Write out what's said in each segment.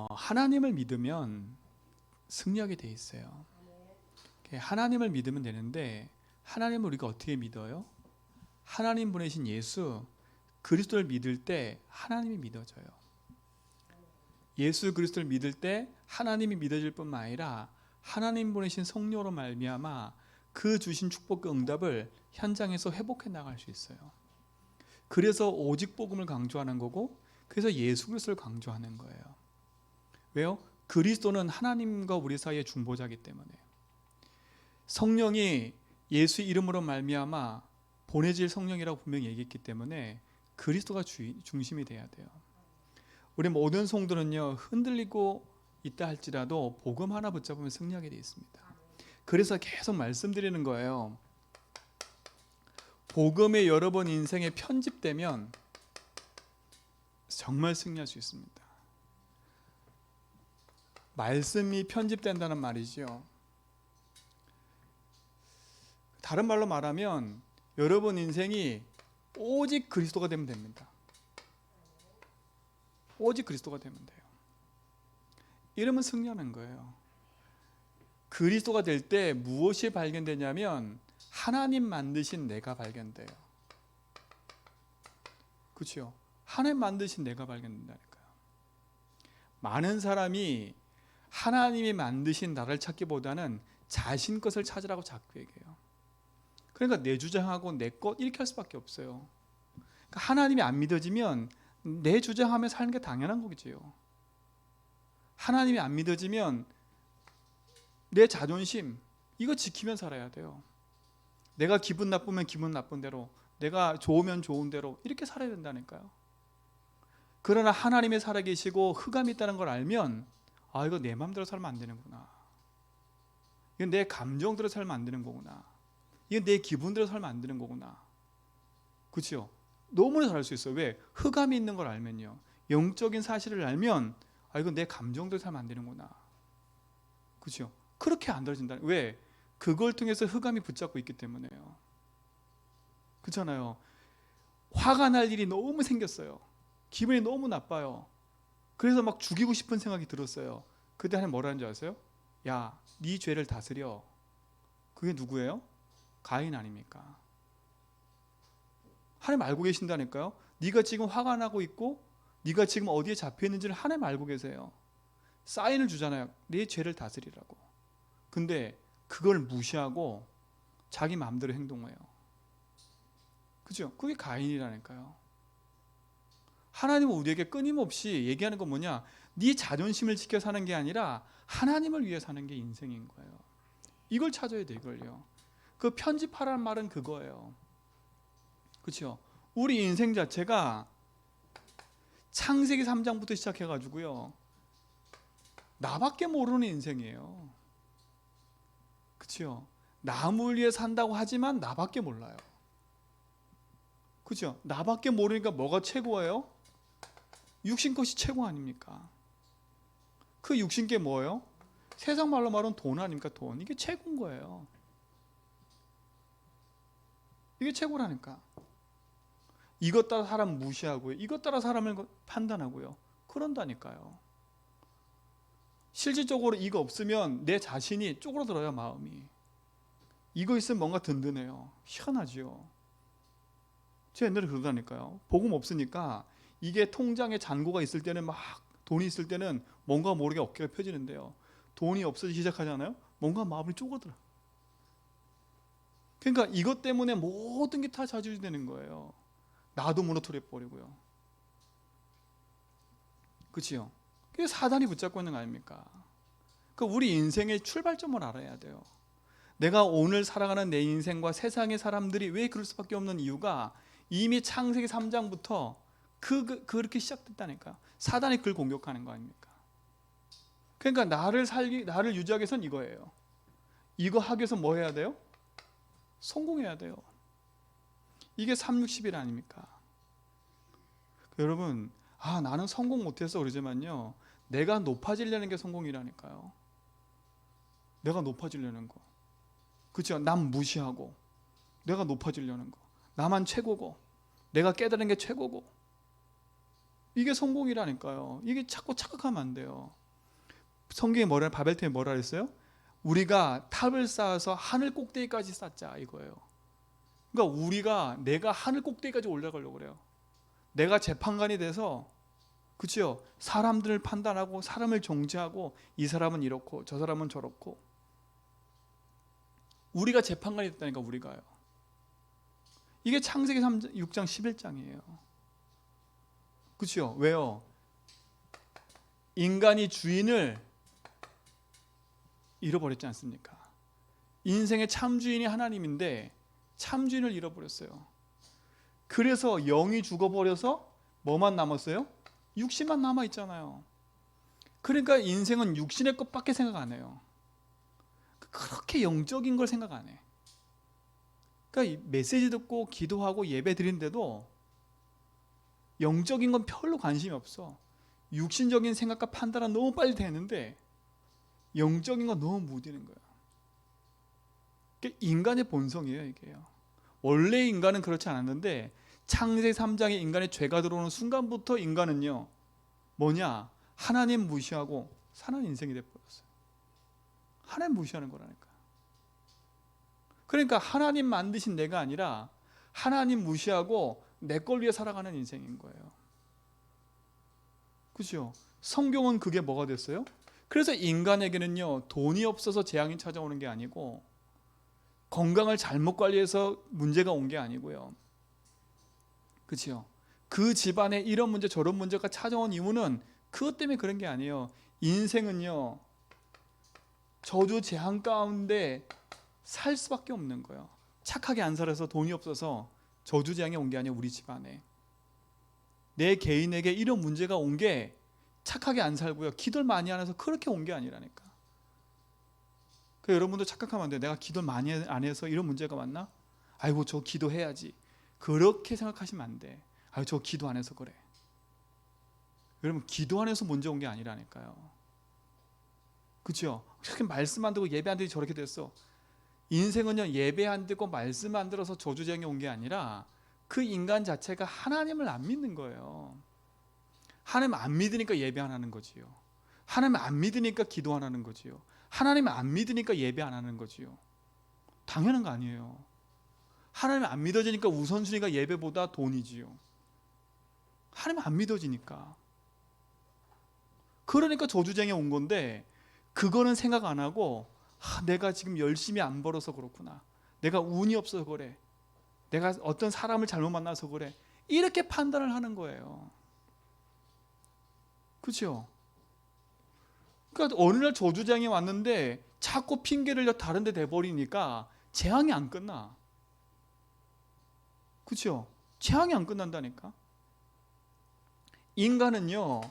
하나님을 믿으면 승리하게 돼 있어요. 하나님을 믿으면 되는데 하나님을 우리가 어떻게 믿어요? 하나님 보내신 예수 그리스도를 믿을 때 하나님이 믿어져요. 예수 그리스도를 믿을 때 하나님이 믿어질 뿐만 아니라 하나님 보내신 성령으로 말미암아 그 주신 축복과 응답을 현장에서 회복해 나갈 수 있어요. 그래서 오직 복음을 강조하는 거고, 그래서 예수 그리스도를 강조하는 거예요. 왜요? 그리스도는 하나님과 우리 사이의 중보자이기 때문에. 성령이 예수 이름으로 말미암아 보내질 성령이라고 분명히 얘기했기 때문에 그리스도가 중심이 돼야 돼요. 우리 모든 성도는요, 흔들리고 있다 할지라도 복음 하나 붙잡으면 승리하게 되어 있습니다. 그래서 계속 말씀드리는 거예요. 복음이 여러분 인생에 편집되면 정말 승리할 수 있습니다. 말씀이 편집된다는 말이죠. 다른 말로 말하면 여러분 인생이 오직 그리스도가 되면 됩니다. 오직 그리스도가 되면 돼요. 이러면 승리하는 거예요. 그리스도가 될 때 무엇이 발견되냐면 하나님 만드신 내가 발견돼요. 그렇죠? 하나님 만드신 내가 발견된다니까요. 많은 사람이 하나님이 만드신 나를 찾기보다는 자신 것을 찾으라고 자꾸 얘기해요. 그러니까 내 주장하고 내 것 이렇게 할 수밖에 없어요. 그러니까 하나님이 안 믿어지면 내 주장하며 사는 게 당연한 거겠지요. 하나님이 안 믿어지면 내 자존심 이거 지키면 살아야 돼요. 내가 기분 나쁘면 기분 나쁜 대로, 내가 좋으면 좋은 대로 이렇게 살아야 된다니까요. 그러나 하나님이 살아계시고 흑암이 있다는 걸 알면 이거 내 마음대로 살면 안 되는구나. 이건 내 감정대로 살면 안 되는 거구나. 이건 내 기분대로 살면 안 되는 거구나. 그렇죠? 너무나 잘할 수 있어요. 왜? 흑암이 있는 걸 알면요. 영적인 사실을 알면 이건 내 감정대로 살면 안 되는구나. 그렇죠? 그렇게 안 떨어진다. 왜? 그걸 통해서 흑암이 붙잡고 있기 때문에요. 그렇잖아요. 화가 날 일이 너무 생겼어요. 기분이 너무 나빠요. 그래서 막 죽이고 싶은 생각이 들었어요. 그때 하나님 뭐라는 줄 아세요? 야, 네 죄를 다스려. 그게 누구예요? 가인 아닙니까? 하나님 알고 계신다니까요. 네가 지금 화가 나고 있고 네가 지금 어디에 잡혀 있는지를 하나님 알고 계세요. 사인을 주잖아요. 네 죄를 다스리라고. 근데 그걸 무시하고 자기 마음대로 행동해요. 그죠? 그게 가인이라니까요. 하나님은 우리에게 끊임없이 얘기하는 건 뭐냐? 네 자존심을 지켜 사는 게 아니라 하나님을 위해 사는 게 인생인 거예요. 이걸 찾아야 돼, 이걸요. 그 편집하라는 말은 그거예요. 그렇죠? 우리 인생 자체가 창세기 3장부터 시작해가지고요, 나밖에 모르는 인생이에요. 그렇죠? 남을 위해 산다고 하지만 나밖에 몰라요. 그렇죠? 나밖에 모르니까 뭐가 최고예요? 육신 것이 최고 아닙니까? 그 육신 게 뭐예요? 세상 말로 말하면 돈 아닙니까? 돈. 이게 최고인 거예요. 이게 최고라니까. 이것 따라 사람 무시하고요, 이것 따라 사람을 판단하고요, 그런다니까요. 실질적으로 이거 없으면 내 자신이 쪼그라들어요. 마음이. 이거 있으면 뭔가 든든해요. 희한하지요. 제가 옛날에 그러다니까요. 복음 없으니까 이게 통장에 잔고가 있을 때는 막 돈이 있을 때는 뭔가 모르게 어깨가 펴지는데요, 돈이 없어지기 시작하잖아요. 뭔가 마음이 쪼그라들어. 그러니까 이것 때문에 모든 게 다 좌지우지 되는 거예요. 나도 무너뜨려 버리고요. 그치요? 그게 사단이 붙잡고 있는 거 아닙니까? 그 우리 인생의 출발점을 알아야 돼요. 내가 오늘 살아가는 내 인생과 세상의 사람들이 왜 그럴 수밖에 없는 이유가 이미 창세기 3장부터 그렇게 시작됐다니까. 사단이 그걸 공격하는 거 아닙니까? 그러니까 나를 유지하기 위해서는 이거예요. 이거 하기 위해서 뭐 해야 돼요? 성공해야 돼요. 이게 360일 아닙니까? 여러분, 나는 성공 못해서 그러지만요, 내가 높아지려는 게 성공이라니까요. 내가 높아지려는 거. 그렇죠? 남 무시하고 내가 높아지려는 거. 나만 최고고 내가 깨달은 게 최고고. 이게 성공이라니까요. 이게 자꾸 착각하면 안 돼요. 성경에 바벨탑에 뭐라 그랬어요? 우리가 탑을 쌓아서 하늘 꼭대기까지 쌓자 이거예요. 그러니까 내가 하늘 꼭대기까지 올라가려고 그래요. 내가 재판관이 돼서, 그렇죠? 사람들을 판단하고 사람을 정죄하고 이 사람은 이렇고 저 사람은 저렇고, 우리가 재판관이 됐다니까. 우리가요. 이게 창세기 6장 11장이에요. 그렇죠? 왜요? 인간이 주인을 잃어버렸지 않습니까? 인생의 참주인이 하나님인데 참주인을 잃어버렸어요. 그래서 영이 죽어버려서 뭐만 남았어요? 육신만 남아있잖아요. 그러니까 인생은 육신의 것밖에 생각 안 해요. 그렇게 영적인 걸 생각 안 해. 그러니까 메시지 듣고 기도하고 예배 드리는데도 영적인 건 별로 관심이 없어. 육신적인 생각과 판단은 너무 빨리 되는데 영적인 건 너무 무디는 거예요. 인간의 본성이에요, 이게요. 원래 인간은 그렇지 않았는데 창세기 3장에 인간의 죄가 들어오는 순간부터 인간은요, 뭐냐? 하나님 무시하고 사는 인생이 돼버렸어요. 하나님 무시하는 거라니까. 그러니까 하나님 만드신 내가 아니라 하나님 무시하고 내 걸 위해 살아가는 인생인 거예요. 그렇죠? 성경은 그게 뭐가 됐어요? 그래서 인간에게는요, 돈이 없어서 재앙이 찾아오는 게 아니고, 건강을 잘못 관리해서 문제가 온 게 아니고요. 그렇죠? 그 집안에 이런 문제 저런 문제가 찾아온 이유는 그것 때문에 그런 게 아니에요. 인생은요, 저주 재앙 가운데 살 수밖에 없는 거예요. 착하게 안 살아서 돈이 없어서 저주 재앙이 온 게 아니에요. 우리 집안에 내 개인에게 이런 문제가 온 게 착하게 안 살고요, 기도를 많이 안 해서 그렇게 온 게 아니라니까. 여러분도 착각하면 안 돼요. 내가 기도를 많이 안 해서 이런 문제가 왔나? 아이고, 저 기도해야지. 그렇게 생각하시면 안 돼. 아이고, 저 기도 안 해서 그래. 여러분, 기도 안 해서 문제 온 게 아니라니까요. 그렇죠? 그렇게 말씀 안 듣고 예배 안 듣고 저렇게 됐어. 인생은요, 예배 안 듣고 말씀 안 들어서 저주쟁이 온 게 아니라 그 인간 자체가 하나님을 안 믿는 거예요. 하나님 안 믿으니까 예배 안 하는 거지요. 하나님 안 믿으니까 기도 안 하는 거지요. 하나님 안 믿으니까 예배 안 하는 거지요. 당연한 거 아니에요. 하나님 안 믿어지니까 우선순위가 예배보다 돈이지요. 하나님 안 믿어지니까. 그러니까 저주쟁이 온 건데, 그거는 생각 안 하고, 내가 지금 열심히 안 벌어서 그렇구나, 내가 운이 없어서 그래, 내가 어떤 사람을 잘못 만나서 그래, 이렇게 판단을 하는 거예요. 그렇죠? 그러니까 어느 날 저주장이 왔는데 자꾸 핑계를 다른 데 대버리니까 재앙이 안 끝나. 그렇죠? 재앙이 안 끝난다니까. 인간은요,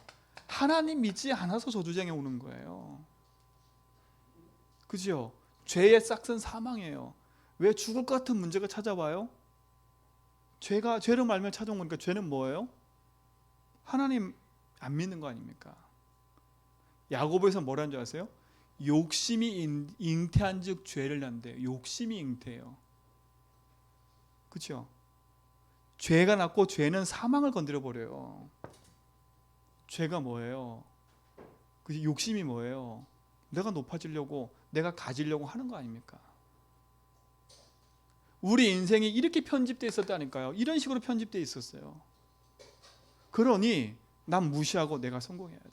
하나님 믿지 않아서 저주장에 오는 거예요. 그죠? 죄의 싹은 사망이에요. 왜 죽을 것 같은 문제가 찾아와요? 죄를 말면 찾아온 거니까. 죄는 뭐예요? 하나님 안 믿는 거 아닙니까? 야고보에서 뭐라는 줄 아세요? 욕심이 잉태한 즉 죄를 낳는데, 욕심이 잉태해요. 그렇죠? 죄가 낳고 죄는 사망을 건드려 버려요. 죄가 뭐예요? 그 욕심이 뭐예요? 내가 높아지려고, 내가 가지려고 하는 거 아닙니까? 우리 인생이 이렇게 편집되어 있었다니까요. 이런 식으로 편집되어 있었어요. 그러니 난 무시하고 내가 성공해야 돼.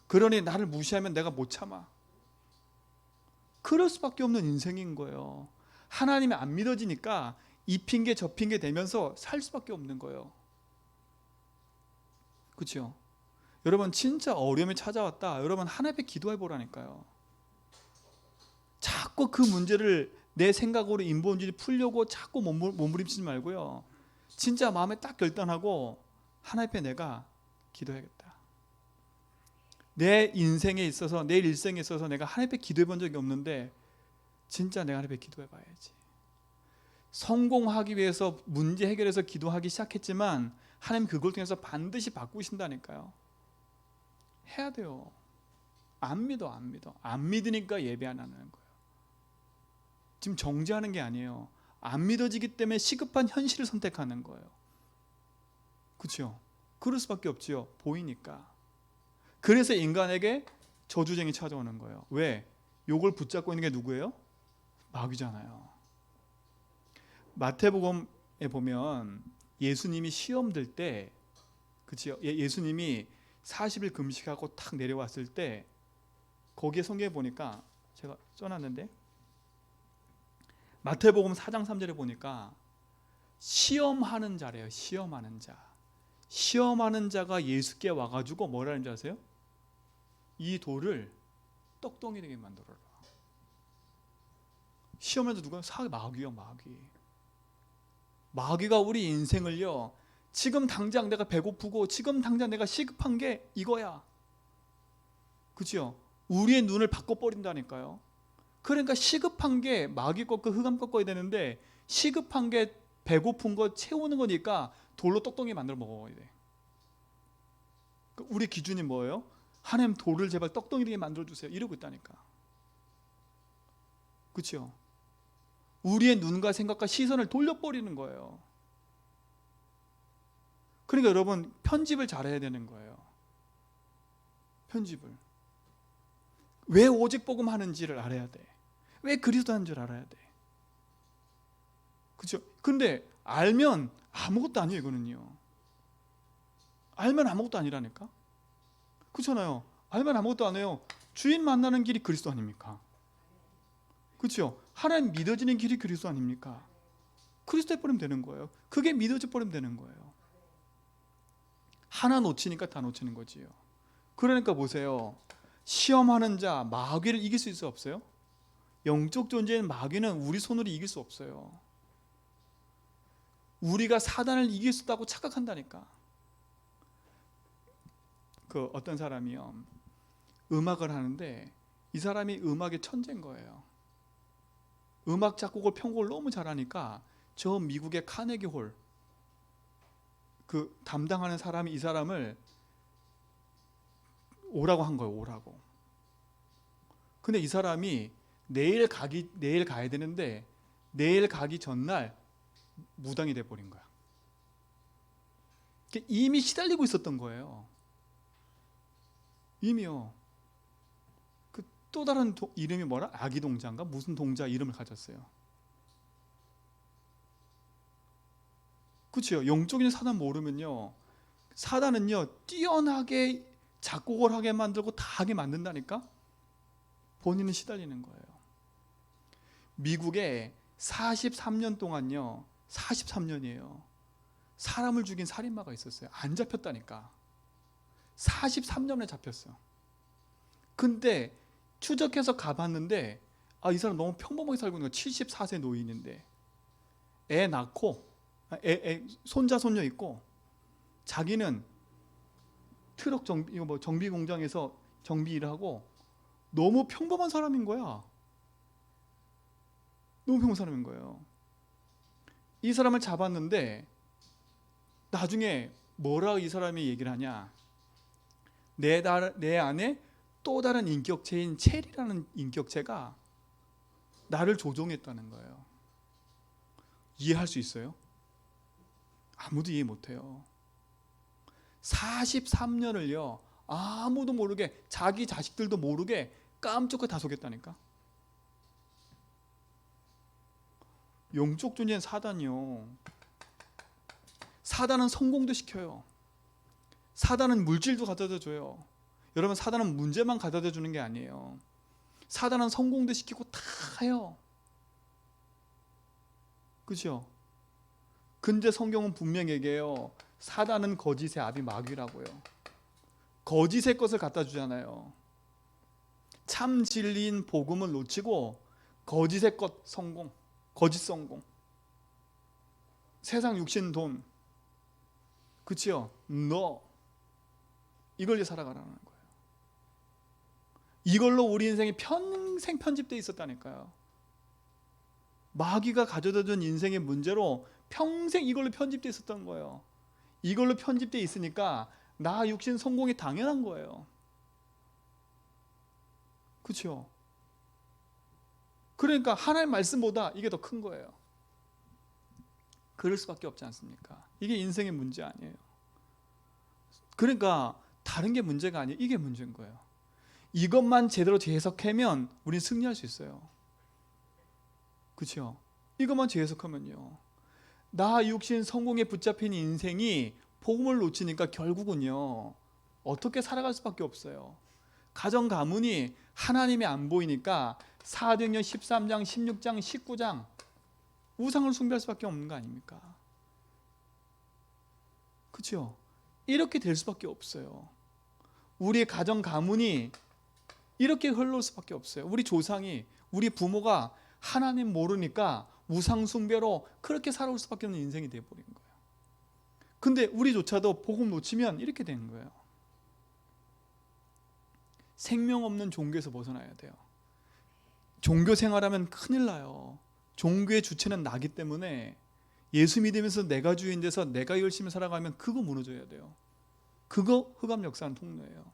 그러니 나를 무시하면 내가 못 참아. 그럴 수밖에 없는 인생인 거예요. 하나님이 안 믿어지니까 이 핑계 저 핑계 대면서 살 수밖에 없는 거예요. 그렇죠? 여러분, 진짜 어려움이 찾아왔다, 여러분 하나님 앞에 기도해 보라니까요. 자꾸 그 문제를 내 생각으로 인본주의 풀려고 자꾸 몸부림치지 말고요, 진짜 마음에 딱 결단하고 하나님 앞에 내가 기도해야겠다. 내 인생에 있어서, 내 일생에 있어서 내가 하나님 앞에 기도해 본 적이 없는데 진짜 내가 하나님 앞에 기도해 봐야지. 성공하기 위해서 문제 해결해서 기도하기 시작했지만 하나님 그걸 통해서 반드시 바꾸신다니까요. 해야 돼요. 안 믿어. 안 믿으니까 예배 안 하는 거예요. 지금 정죄하는 게 아니에요. 안 믿어지기 때문에 시급한 현실을 선택하는 거예요. 그렇죠? 그럴 수밖에 없지요. 보이니까. 그래서 인간에게 저주쟁이 찾아오는 거예요. 왜? 요걸 붙잡고 있는 게 누구예요? 마귀잖아요. 마태복음에 보면 예수님이 시험 들 때, 그치요? 예수님이 40일 금식하고 탁 내려왔을 때 거기에 성경에 보니까 제가 써놨는데 마태복음 4장 3절에 보니까 시험하는 자래요. 시험하는 자. 시험하는 자가 예수께 와가지고 뭐라는 줄 아세요? 이 돌을 떡덩이 되게 만들어라. 시험하는 자 누구야? 마귀요. 마귀. 마귀가 우리 인생을요, 지금 당장 내가 배고프고 지금 당장 내가 시급한 게 이거야. 그렇죠? 우리의 눈을 바꿔버린다니까요. 그러니까 시급한 게 마귀 꺾고 흑암 꺾어야 되는데 시급한 게 배고픈 거 채우는 거니까 돌로 떡덩이 만들어 먹어야 돼. 우리 기준이 뭐예요? 하나님 돌을 제발 떡덩이 되게 만들어주세요. 이러고 있다니까. 그렇죠? 우리의 눈과 생각과 시선을 돌려버리는 거예요. 그러니까 여러분 편집을 잘해야 되는 거예요. 편집을. 왜 오직 복음 하는지를 알아야 돼. 왜 그리스도 하는 줄 알아야 돼. 그렇죠? 근데 알면 아무것도 아니에요. 이거는요. 알면 아무것도 아니라니까. 그렇잖아요. 알면 아무것도 안 해요. 주인 만나는 길이 그리스도 아닙니까? 그렇죠? 하나님 믿어지는 길이 그리스도 아닙니까? 그리스도 해버리면 되는 거예요. 그게 믿어져 버리면 되는 거예요. 하나 놓치니까 다 놓치는 거지요. 그러니까 보세요. 시험하는 자, 마귀를 이길 수 있어 없어요? 영적 존재인 마귀는 우리 손으로 이길 수 없어요. 우리가 사단을 이길 수 있다고 착각한다니까. 그 어떤 사람이요, 음악을 하는데 이 사람이 음악의 천재인 거예요. 음악 작곡을 편곡을 너무 잘하니까 저 미국의 카네기 홀 그 담당하는 사람이 이 사람을 오라고 한 거예요. 오라고. 근데 이 사람이 내일 가야 되는데 내일 가기 전날 무당이 돼 버린 거야. 이미 시달리고 있었던 거예요. 이미요. 그 또 다른 이름이 뭐라? 아기 동자인가? 무슨 동자 이름을 가졌어요. 그렇죠. 영적인 사단 모르면요, 사단은요 뛰어나게 작곡을 하게 만들고 다 하게 만든다니까. 본인은 시달리는 거예요. 미국에 43년 동안요, 43년이에요. 사람을 죽인 살인마가 있었어요. 안 잡혔다니까. 43년에 잡혔어. 근데 추적해서 가봤는데 이 사람 너무 평범하게 살고 있는 거야. 74세 노인인데 애 낳고 손자 손녀 있고 자기는 트럭 정비 공장에서 정비 일을 하고 너무 평범한 사람인 거야. 너무 평범한 사람인 거예요. 이 사람을 잡았는데 나중에 뭐라고 이 사람이 얘기를 하냐, 내 안에 또 다른 인격체인 체리라는 인격체가 나를 조종했다는 거예요. 이해할 수 있어요? 아무도 이해 못해요. 43년을요 아무도 모르게, 자기 자식들도 모르게 깜짝하게 다 속였다니까. 영적 존재는 사단이요. 사단은 성공도 시켜요. 사단은 물질도 가져다 줘요. 여러분, 사단은 문제만 가져다 주는 게 아니에요. 사단은 성공도 시키고 다 해요. 그렇죠? 근데 성경은 분명히 얘기해요. 사단은 거짓의 아비 마귀라고요. 거짓의 것을 갖다 주잖아요. 참 진리인 복음을 놓치고 거짓의 것 성공, 거짓 성공, 세상 육신 돈, 그치요? 너 이걸로 살아가라는 거예요. 이걸로 우리 인생이 평생 편집되어 있었다니까요. 마귀가 가져다 준 인생의 문제로 평생 이걸로 편집되어 있었던 거예요. 이걸로 편집되어 있으니까 나 육신 성공이 당연한 거예요. 그렇죠? 그러니까 하나님 말씀보다 이게 더 큰 거예요. 그럴 수밖에 없지 않습니까? 이게 인생의 문제 아니에요. 그러니까 다른 게 문제가 아니에요. 이게 문제인 거예요. 이것만 제대로 재해석하면 우리는 승리할 수 있어요. 그렇죠? 이것만 재해석하면요. 나 육신 성공에 붙잡힌 인생이 복음을 놓치니까 결국은요, 어떻게 살아갈 수밖에 없어요. 가정 가문이 하나님이 안 보이니까 사도행전 13장, 16장, 19장 우상을 숭배할 수밖에 없는 거 아닙니까? 그렇죠? 이렇게 될 수밖에 없어요. 우리의 가정 가문이 이렇게 흘러올 수밖에 없어요. 우리 조상이, 우리 부모가 하나님 모르니까 우상 숭배로 그렇게 살아올 수밖에 없는 인생이 되어버린 거예요. 근데 우리조차도 복음 놓치면 이렇게 되는 거예요. 생명 없는 종교에서 벗어나야 돼요. 종교 생활하면 큰일 나요. 종교의 주체는 나기 때문에 예수 믿으면서 내가 주인 돼서 내가 열심히 살아가면 그거 무너져야 돼요. 그거 흑암 역사는 통로예요.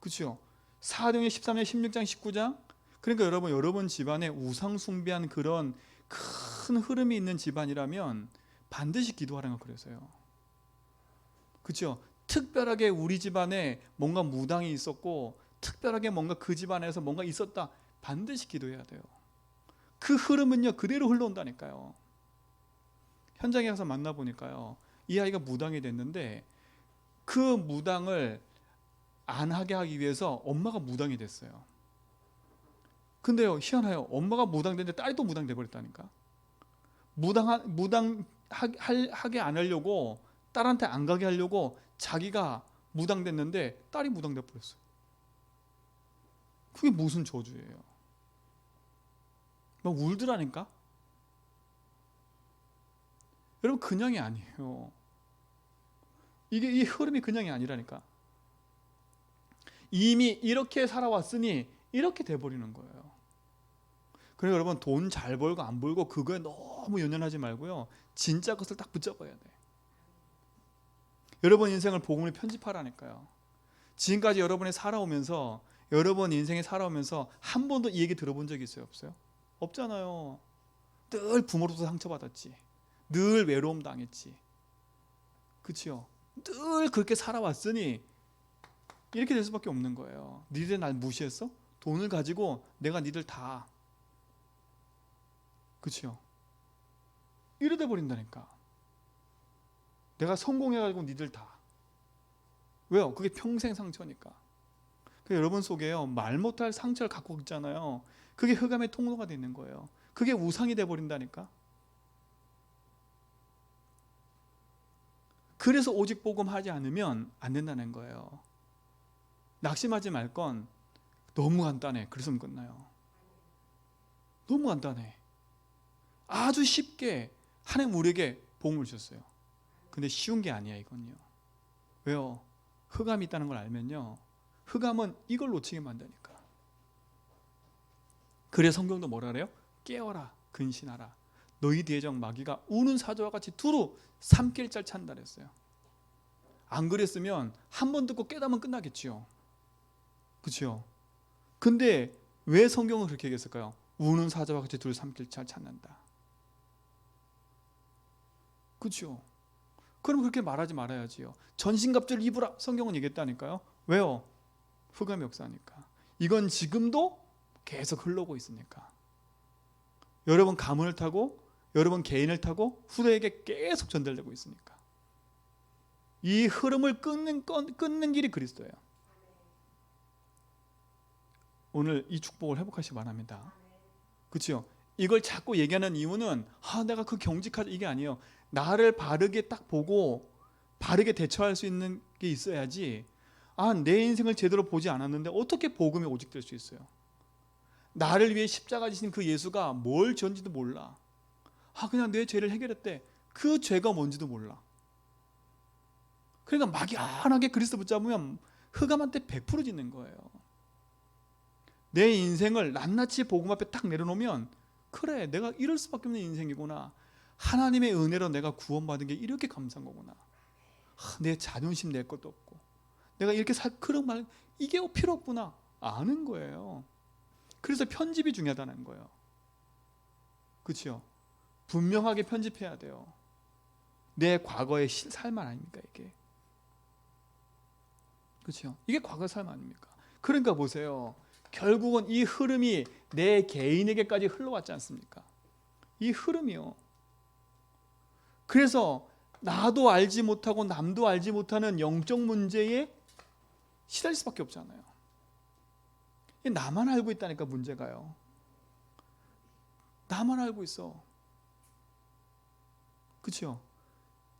그렇죠? 사도행전 13장, 16장, 19장. 그러니까 여러분 집안에 우상 숭배한 그런 큰 흐름이 있는 집안이라면 반드시 기도하라는 거 그래서요. 그렇죠? 특별하게 우리 집안에 뭔가 무당이 있었고 특별하게 뭔가 그 집안에서 뭔가 있었다. 반드시 기도해야 돼요. 그 흐름은요 그대로 흘러온다니까요. 현장에 가서 만나보니까요, 이 아이가 무당이 됐는데 그 무당을 안 하게 하기 위해서 엄마가 무당이 됐어요. 근데요 희한해요. 엄마가 무당 됐는데 딸이 또 무당 돼버렸다니까. 무당 하게 안 하려고, 딸한테 안 가게 하려고 자기가 무당 됐는데 딸이 무당 돼버렸어요. 그게 무슨 저주예요? 막 울더라니까. 여러분 그냥이 아니에요. 이게 이 흐름이 그냥이 아니라니까. 이미 이렇게 살아왔으니 이렇게 돼버리는 거예요. 그래서 여러분 돈 잘 벌고 안 벌고 그거에 너무 연연하지 말고요, 진짜 것을 딱 붙잡아야 돼. 여러분 인생을 복음으로 편집하라니까요. 지금까지 여러분이 살아오면서, 여러분 인생에 살아오면서 한 번도 이 얘기 들어본 적이 있어요? 없어요? 없잖아요. 늘 부모로부터 상처받았지. 늘 외로움 당했지. 그렇죠? 늘 그렇게 살아왔으니 이렇게 될 수밖에 없는 거예요. 니들 날 무시했어? 돈을 가지고 내가 니들 다, 그렇죠? 이래 버린다니까. 내가 성공해가지고 니들 다. 왜요? 그게 평생 상처니까. 여러분 속에요 말 못할 상처를 갖고 있잖아요. 그게 흑암의 통로가 되는 거예요. 그게 우상이 돼 버린다니까. 그래서 오직 복음 하지 않으면 안 된다는 거예요. 낙심하지 말 건 너무 간단해. 그래서 끝나요. 너무 간단해. 아주 쉽게 하나님 우리에게 복음을 주셨어요. 근데 쉬운 게 아니야 이건요. 왜요? 흑암이 있다는 걸 알면요, 흑암은 이걸 놓치게 만드니까. 그래서 성경도 뭐라 그래요? 깨어라 근신하라. 너희 뒤에 적 마귀가 우는 사자와 같이 두루 삼킬잘 찬다 그랬어요. 안 그랬으면 한 번 듣고 깨닫으면 끝나겠지요. 그렇죠? 근데 왜 성경은 그렇게 얘기했을까요? 우는 사자와 같이 두루 삼킬잘 찾는다. 그렇죠? 그럼 그렇게 말하지 말아야지요. 전신갑주를 입으라 성경은 얘기했다니까요. 왜요? 흑암 역사니까. 이건 지금도 계속 흘러오고 있으니까. 여러분 가문을 타고, 여러분 개인을 타고 후대에게 계속 전달되고 있으니까. 이 흐름을 끊는 길이 그리스도예요. 오늘 이 축복을 회복하시기 바랍니다. 그렇죠? 이걸 자꾸 얘기하는 이유는 내가 그 경직하지 이게 아니에요. 나를 바르게 딱 보고 바르게 대처할 수 있는 게 있어야지. 내 인생을 제대로 보지 않았는데 어떻게 복음이 오직 될 수 있어요? 나를 위해 십자가 지신 그 예수가 뭘 지었는지도 몰라. 그냥 내 죄를 해결했대. 그 죄가 뭔지도 몰라. 그러니까 막연하게 그리스도 붙잡으면 흑암한테 100% 짓는 거예요. 내 인생을 낱낱이 복음 앞에 딱 내려놓으면, 그래 내가 이럴 수밖에 없는 인생이구나. 하나님의 은혜로 내가 구원받은 게 이렇게 감사한 거구나. 내 자존심 낼 것도 없고 내가 이렇게 그런 말 이게 필요 없구나 아는 거예요. 그래서 편집이 중요하다는 거예요. 그렇죠? 분명하게 편집해야 돼요. 내 과거의 삶 아닙니까 이게? 그렇죠? 이게 과거 삶 아닙니까? 그러니까 보세요. 결국은 이 흐름이 내 개인에게까지 흘러왔지 않습니까? 이 흐름이요. 그래서 나도 알지 못하고 남도 알지 못하는 영적 문제에 시달릴 수밖에 없잖아요. 나만 알고 있다니까 문제가요. 나만 알고 있어. 그렇죠?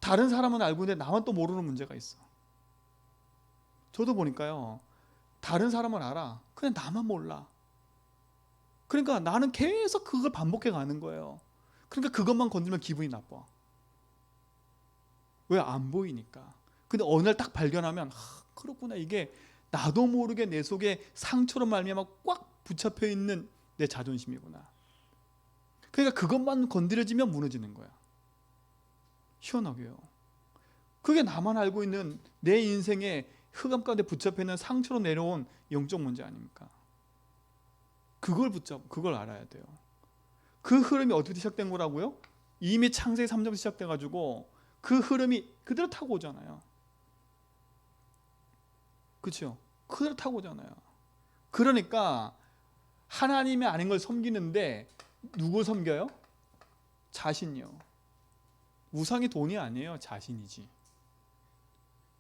다른 사람은 알고 있는데 나만 또 모르는 문제가 있어. 저도 보니까요. 다른 사람은 알아. 그냥 나만 몰라. 그러니까 나는 계속 그걸 반복해 가는 거예요. 그러니까 그것만 건들면 기분이 나빠. 왜? 안 보이니까. 근데 어느 날 딱 발견하면 그렇구나. 이게 나도 모르게 내 속에 상처로 말미암아 꽉 붙잡혀 있는 내 자존심이구나. 그러니까 그것만 건드려지면 무너지는 거야. 시원하게요. 그게 나만 알고 있는 내 인생의 흑암 가운데 붙잡혀 있는 상처로 내려온 영적 문제 아닙니까? 그걸 알아야 돼요. 그 흐름이 어떻게 시작된 거라고요? 이미 창세기 3장부터 시작돼 가지고 그 흐름이 그대로 타고 오잖아요. 그렇죠? 그대로 타고 오잖아요. 그러니까 하나님이 아닌 걸 섬기는데 누굴 섬겨요? 자신이요. 우상이 돈이 아니에요. 자신이지.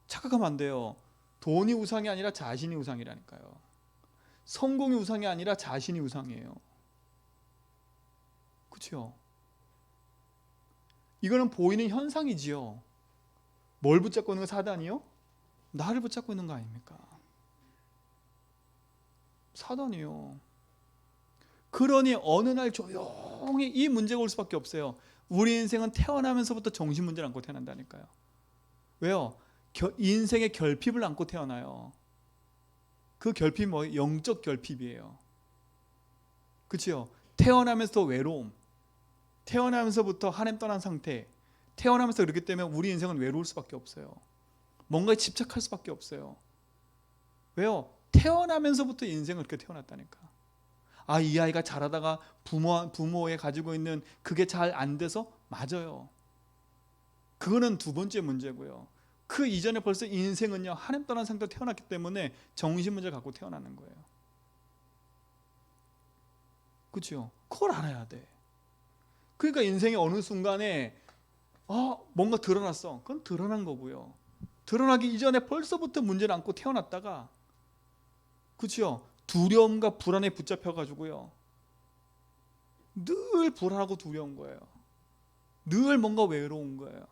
착각하면 안 돼요. 돈이 우상이 아니라 자신이 우상이라니까요. 성공이 우상이 아니라 자신이 우상이에요. 그렇죠? 이거는 보이는 현상이지요. 뭘 붙잡고 있는 거 사단이요? 나를 붙잡고 있는 거 아닙니까? 사단이요. 그러니 어느 날 조용히 이 문제가 올 수밖에 없어요. 우리 인생은 태어나면서부터 정신 문제를 안고 태어난다니까요. 왜요? 인생의 결핍을 안고 태어나요. 그 결핍이 뭐 영적 결핍이에요. 그렇죠? 태어나면서 외로움, 태어나면서부터 하나님 떠난 상태, 태어나면서 그렇기 때문에 우리 인생은 외로울 수밖에 없어요. 뭔가에 집착할 수밖에 없어요. 왜요? 태어나면서부터 인생을 그렇게 태어났다니까. 이 아이가 자라다가 부모에 가지고 있는 그게 잘 안 돼서 맞아요. 그거는 두 번째 문제고요. 그 이전에 벌써 인생은요, 하나님 떠난 상태로 태어났기 때문에 정신 문제를 갖고 태어나는 거예요. 그렇죠? 그걸 알아야 돼. 그러니까 인생의 어느 순간에 뭔가 드러났어. 그건 드러난 거고요. 드러나기 이전에 벌써부터 문제를 안고 태어났다가, 그렇죠? 두려움과 불안에 붙잡혀 가지고요, 늘 불안하고 두려운 거예요. 늘 뭔가 외로운 거예요.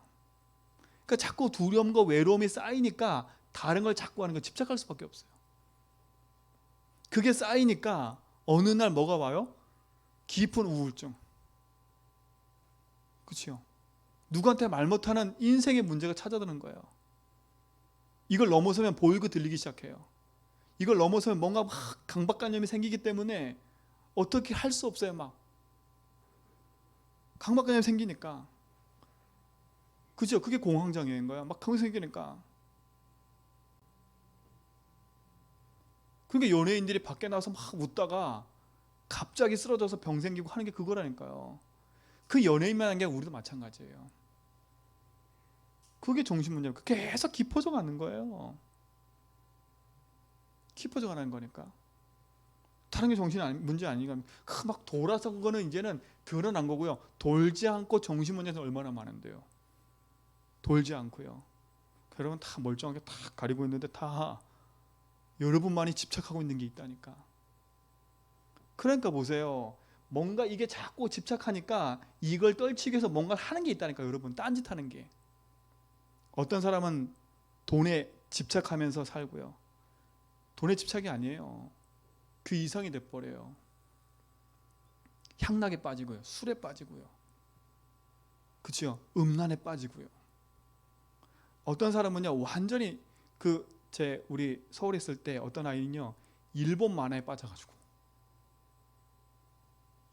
그러니까 자꾸 두려움과 외로움이 쌓이니까 다른 걸 자꾸 하는 거 집착할 수밖에 없어요. 그게 쌓이니까 어느 날 뭐가 와요? 깊은 우울증. 그렇죠? 누구한테 말 못하는 인생의 문제가 찾아드는 거예요. 이걸 넘어서면 보이고 들리기 시작해요. 이걸 넘어서면 뭔가 막 강박관념이 생기기 때문에 어떻게 할 수 없어요. 막 강박관념이 생기니까. 그죠? 그게 공황장애인 거야. 막 그런 게 생기니까. 그러니까 연예인들이 밖에 나와서 막 웃다가 갑자기 쓰러져서 병 생기고 하는 게 그거라니까요. 그 연예인만 한 게 우리도 마찬가지예요. 그게 정신문제예요. 계속 깊어져 가는 거예요. 깊어져 가는 거니까. 다른 게 문제 아니니까. 막 돌아선 거는 이제는 드러난 거고요. 돌지 않고 정신문제는 얼마나 많은데요. 돌지 않고요. 여러분 다 멀쩡하게 다 가리고 있는데 다 여러분만이 집착하고 있는 게 있다니까. 그러니까 보세요. 뭔가 이게 자꾸 집착하니까 이걸 떨치기 위해서 뭔가 하는 게 있다니까. 여러분 딴짓하는 게. 어떤 사람은 돈에 집착하면서 살고요. 돈에 집착이 아니에요. 그 이상이 돼버려요. 향락에 빠지고요. 술에 빠지고요. 그렇죠? 음란에 빠지고요. 어떤 사람은요, 완전히 우리 서울에 있을 때 어떤 아이는요, 일본 만화에 빠져가지고,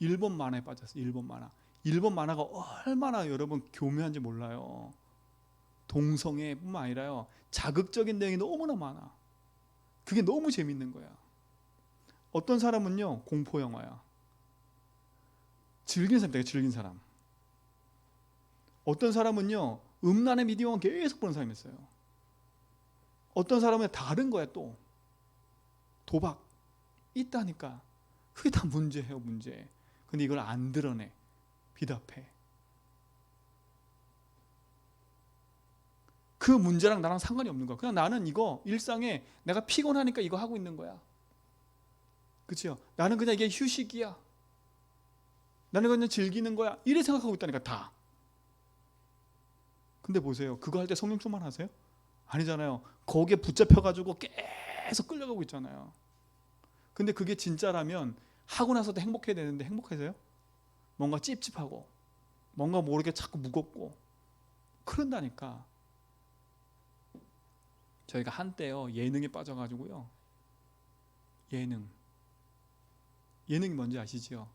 일본 만화에 빠졌어요. 일본 만화. 일본 만화가 얼마나 여러분 교묘한지 몰라요. 동성애뿐만 아니라요, 자극적인 내용이 너무나 많아. 그게 너무 재밌는 거야. 어떤 사람은요, 공포 영화야. 즐긴 사람. 어떤 사람은요, 음란의 미디어만 계속 보는 사람이 있어요. 어떤 사람은 다른 거야. 또 도박 있다니까. 그게 다 문제예요, 문제. 근데 이걸 안 드러내. 비답해. 그 문제랑 나랑 상관이 없는 거야. 그냥 나는 이거 일상에 내가 피곤하니까 이거 하고 있는 거야. 그렇죠? 나는 그냥 이게 휴식이야. 나는 그냥 즐기는 거야. 이래 생각하고 있다니까 다. 근데 보세요. 그거 할 때 성령 충만하세요? 아니잖아요. 거기에 붙잡혀가지고 계속 끌려가고 있잖아요. 근데 그게 진짜라면 하고 나서도 행복해야 되는데 행복하세요? 뭔가 찝찝하고 뭔가 모르게 자꾸 무겁고 그런다니까. 저희가 한때요 예능에 빠져가지고요. 예능이 뭔지 아시죠?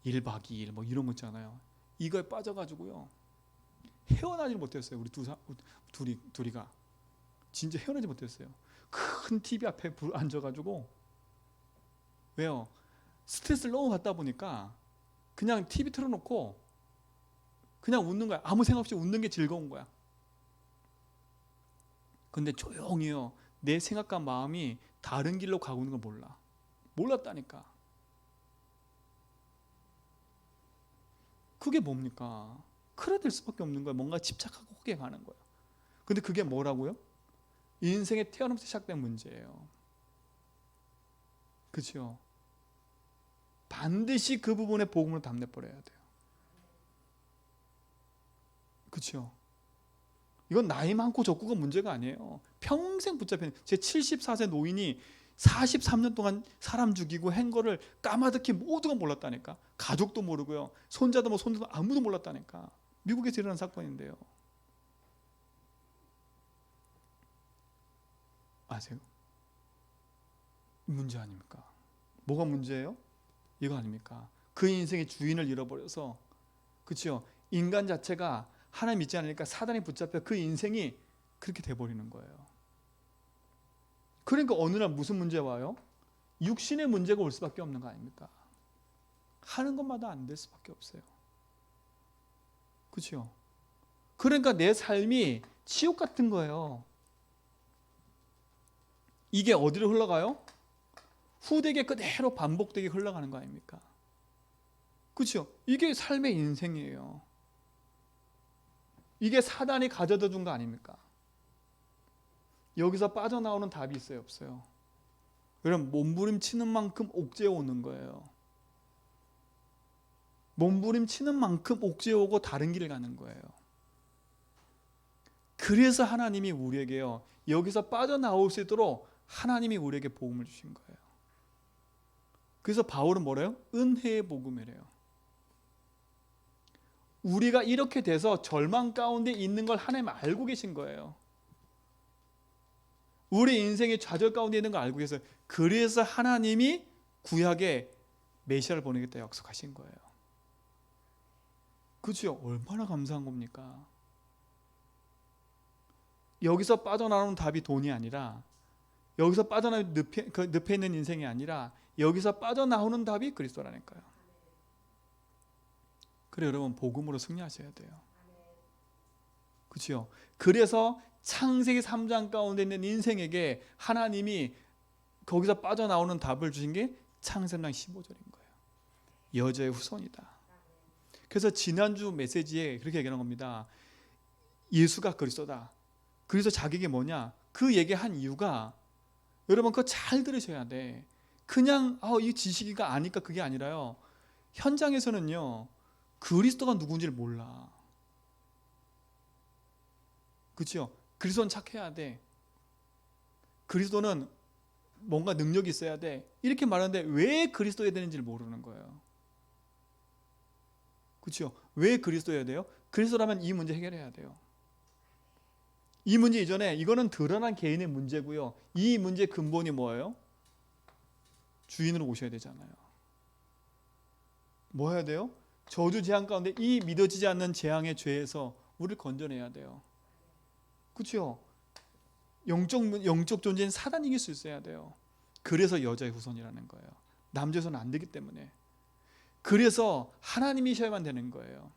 1박 2일 뭐 이런 거 있잖아요. 이거에 빠져가지고요 헤어나질 못했어요. 우리 둘이가 진짜 헤어나지 못했어요. 큰 TV 앞에 앉아가지고. 왜요? 스트레스를 너무 받다 보니까 그냥 TV 틀어놓고 그냥 웃는 거야. 아무 생각 없이 웃는 게 즐거운 거야. 근데 조용히요 내 생각과 마음이 다른 길로 가고 있는 걸 몰랐다니까. 그게 뭡니까? 그래 될 수밖에 없는 거야. 뭔가 집착하고 호기에 가는 거야. 근데 그게 뭐라고요? 인생의 태어나면서 시작된 문제예요. 그렇죠? 반드시 그 부분에 복음으로 담내버려야 돼요. 그렇죠? 이건 나이 많고 적고가 문제가 아니에요. 평생 붙잡혀 있는. 제 74세 노인이 43년 동안 사람 죽이고 한 거를 까마득히 모두가 몰랐다니까. 가족도 모르고요. 손자도 뭐 손자도 아무도 몰랐다니까. 미국에서 일어난 사건인데요. 아세요? 문제 아닙니까? 뭐가 문제예요? 이거 아닙니까? 그 인생의 주인을 잃어버려서, 그렇죠? 인간 자체가 하나님 믿지 않으니까 사단이 붙잡혀 그 인생이 그렇게 돼버리는 거예요. 그러니까 어느 날 무슨 문제가 와요? 육신의 문제가 올 수밖에 없는 거 아닙니까? 하는 것마다 안 될 수밖에 없어요. 그렇죠? 그러니까 내 삶이 지옥 같은 거예요. 이게 어디로 흘러가요? 후대에 그대로 반복되게 흘러가는 거 아닙니까? 그렇죠? 이게 삶의 인생이에요. 이게 사단이 가져다 준 거 아닙니까? 여기서 빠져나오는 답이 있어요, 없어요? 여러분, 몸부림치는 만큼 옥죄어 오는 거예요. 몸부림치는 만큼 옥죄어 오고 다른 길을 가는 거예요. 그래서 하나님이 우리에게요, 여기서 빠져나올 수 있도록 하나님이 우리에게 복음을 주신 거예요. 그래서 바울은 뭐래요? 은혜의 복음이래요. 우리가 이렇게 돼서 절망 가운데 있는 걸 하나님 알고 계신 거예요. 우리 인생의 좌절 가운데 있는 걸 알고 계세요. 그래서 하나님이 구약에 메시아를 보내겠다 약속하신 거예요. 그렇죠? 얼마나 감사한 겁니까? 여기서 빠져나오는 답이 돈이 아니라, 여기서 빠져나오는 늪에 있는 인생이 아니라, 여기서 빠져나오는 답이 그리스도라니까요. 그래 여러분, 복음으로 승리하셔야 돼요. 그렇죠? 그래서 창세기 3장 가운데 있는 인생에게 하나님이 거기서 빠져나오는 답을 주신 게 창세기 15절인 거예요. 여자의 후손이다. 그래서 지난주 메시지에 그렇게 얘기하는 겁니다. 예수가 그리스도다. 그래서 자기에게 뭐냐? 그 얘기한 이유가, 여러분 그거 잘 들으셔야 돼. 그냥 이 지식이가 아니까 그게 아니라요. 현장에서는요, 그리스도가 누군지를 몰라. 그렇죠? 그리스도는 착해야 돼. 그리스도는 뭔가 능력이 있어야 돼. 이렇게 말하는데 왜 그리스도여야 되는지를 모르는 거예요. 그렇죠? 왜 그리스도여야 돼요? 그리스도라면 이 문제 해결해야 돼요. 이 문제 이전에 이거는 드러난 개인의 문제고요. 이 문제의 근본이 뭐예요? 주인으로 오셔야 되잖아요. 뭐 해야 돼요? 저주 재앙 가운데 이 믿어지지 않는 재앙의 죄에서 우리를 건져내야 돼요. 그렇죠? 영적 존재인 사단이 이길 수 있어야 돼요. 그래서 여자의 후손이라는 거예요. 남자의 후손은 안 되기 때문에. 그래서 하나님이셔야만 되는 거예요.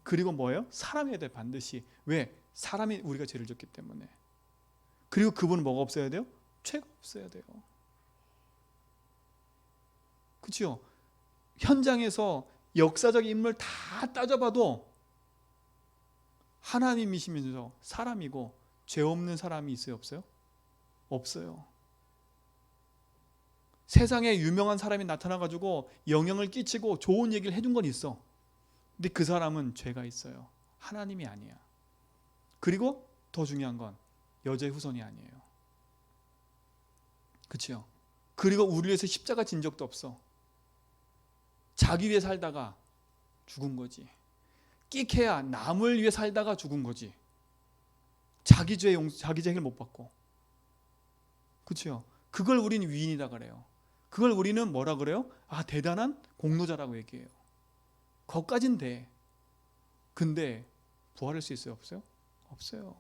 그리고 뭐예요? 사람이어야 돼, 반드시. 왜? 사람이 우리가 죄를 졌기 때문에. 그리고 그분은 뭐가 없어야 돼요? 죄가 없어야 돼요. 그렇죠? 현장에서 역사적 인물 다 따져봐도 하나님이시면서 사람이고 죄 없는 사람이 있어요, 없어요? 없어요. 세상에 유명한 사람이 나타나가지고 영향을 끼치고 좋은 얘기를 해준 건 있어. 근데 그 사람은 죄가 있어요. 하나님이 아니야. 그리고 더 중요한 건 여자의 후손이 아니에요. 그렇죠? 그리고 우리 위해서 십자가 진 적도 없어. 자기 위해 살다가 죽은 거지. 끽해야 남을 위해 살다가 죽은 거지. 자기 죄 해결 못 받고. 그렇죠? 그걸 우리는 위인이다 그래요. 그걸 우리는 뭐라 그래요? 아, 대단한 공로자라고 얘기해요. 거기까진 돼. 근데 부활할 수 있어요, 없어요? 없어요.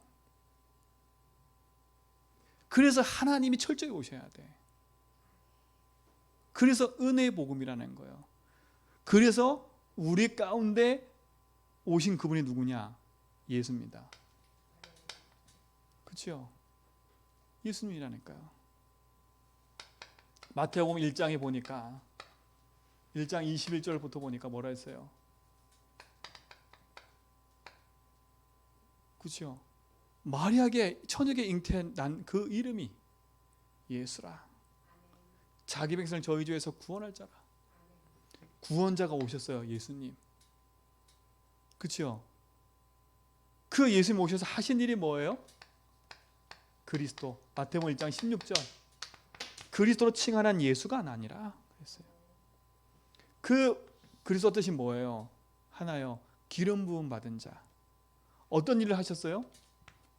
그래서 하나님이 철저히 오셔야 돼. 그래서 은혜의 복음이라는 거예요. 그래서 우리 가운데 오신 그분이 누구냐? 예수입니다. 그렇죠? 예수님이라니까요. 마태복음 1장에 보니까 1장 21절부터 보니까 뭐라 했어요? 그렇죠? 마리아에게 처녀에게 잉태난 그 이름이 예수라. 자기 백성을 저희 죄에서 구원할 자라. 구원자가 오셨어요, 예수님. 그렇죠? 그 예수님 오셔서 하신 일이 뭐예요? 그리스도. 마태복음 1장 16절. 그리스도로 칭하는 예수가 아니라 그랬어요. 그 그리스도 뜻이 뭐예요? 하나요. 기름 부음 받은 자. 어떤 일을 하셨어요?